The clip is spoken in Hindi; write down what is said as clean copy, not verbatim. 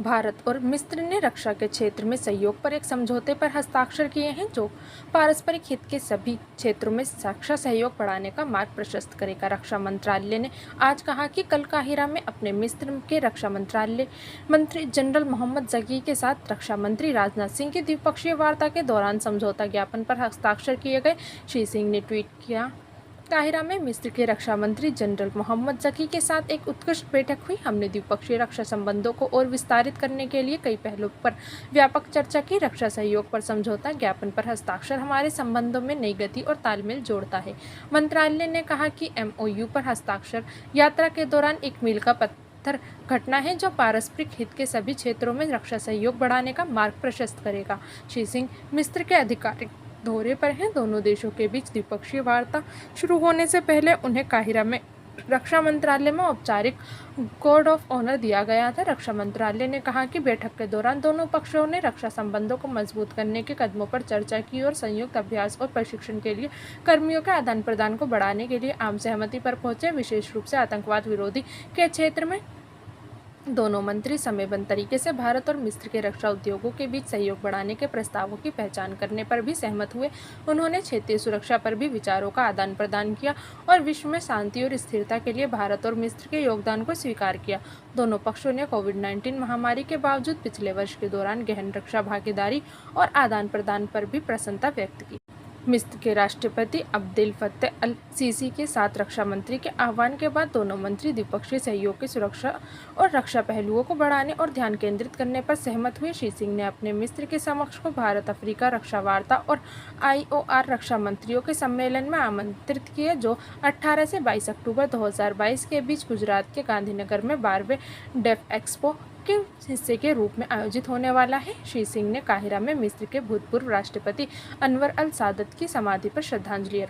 भारत और मिस्र ने रक्षा के क्षेत्र में सहयोग पर एक समझौते पर हस्ताक्षर किए हैं, जो पारस्परिक हित के सभी क्षेत्रों में रक्षा सहयोग बढ़ाने का मार्ग प्रशस्त करेगा। रक्षा मंत्रालय ने आज कहा कि कल काहिरा में अपने मिस्र के रक्षा मंत्रालय मंत्री जनरल मोहम्मद जकी के साथ रक्षा मंत्री राजनाथ सिंह की द्विपक्षीय वार्ता के दौरान समझौता ज्ञापन पर हस्ताक्षर किए गए। श्री सिंह ने ट्वीट किया, काहिरा में मिस्र के रक्षा मंत्री जनरल मोहम्मद जकी के साथ एक उत्कृष्ट बैठक हुई। हमने द्विपक्षीय रक्षा संबंधों को और विस्तारित करने के लिए कई पहलुओं पर व्यापक चर्चा की। रक्षा सहयोग पर समझौता ज्ञापन पर हस्ताक्षर हमारे संबंधों में नई गति और तालमेल जोड़ता है। मंत्रालय ने कहा कि MOU पर हस्ताक्षर यात्रा के दौरान एक मील का पत्थर घटना है, जो पारस्परिक हित के सभी क्षेत्रों में रक्षा सहयोग बढ़ाने का मार्ग प्रशस्त करेगा। श्री सिंह मिस्र के आधिकारिक दौरे पर हैं। दोनों देशों के बीच द्विपक्षीय वार्ता शुरू होने से पहले उन्हें काहिरा में रक्षा मंत्रालय में औपचारिक कोड ऑफ ऑनर दिया गया था। रक्षा मंत्रालय ने कहा कि बैठक के दौरान दोनों पक्षों ने रक्षा संबंधों को मजबूत करने के कदमों पर चर्चा की और संयुक्त अभ्यास और प्रशिक्षण के लिए कर्मियों के आदान प्रदान को बढ़ाने के लिए आम सहमति पर पहुंचे। विशेष रूप से आतंकवाद विरोधी के क्षेत्र में दोनों मंत्री समयबद्ध तरीके से भारत और मिस्र के रक्षा उद्योगों के बीच सहयोग बढ़ाने के प्रस्तावों की पहचान करने पर भी सहमत हुए। उन्होंने क्षेत्रीय सुरक्षा पर भी विचारों का आदान प्रदान किया और विश्व में शांति और स्थिरता के लिए भारत और मिस्र के योगदान को स्वीकार किया। दोनों पक्षों ने कोविड-19 महामारी के बावजूद पिछले वर्ष के दौरान गहन रक्षा भागीदारी और आदान प्रदान पर भी प्रसन्नता व्यक्त की। मिस्र के राष्ट्रपति अब्देल फत्तह अल सीसी के साथ रक्षा मंत्री के आह्वान के बाद दोनों मंत्री द्विपक्षीय सहयोग की सुरक्षा और रक्षा पहलुओं को बढ़ाने और ध्यान केंद्रित करने पर सहमत हुए। श्री सिंह ने अपने मिस्र के समक्ष को भारत अफ्रीका रक्षा वार्ता और IOR रक्षा मंत्रियों के सम्मेलन में आमंत्रित किया, जो 18 से 22 अक्टूबर 2022 के बीच गुजरात के गांधीनगर में 12वें डेफ एक्सपो के हिस्से के रूप में आयोजित होने वाला है। श्री सिंह ने काहिरा में मिस्र के भूतपूर्व राष्ट्रपति अनवर अल सादत की समाधि पर श्रद्धांजलि अर्पित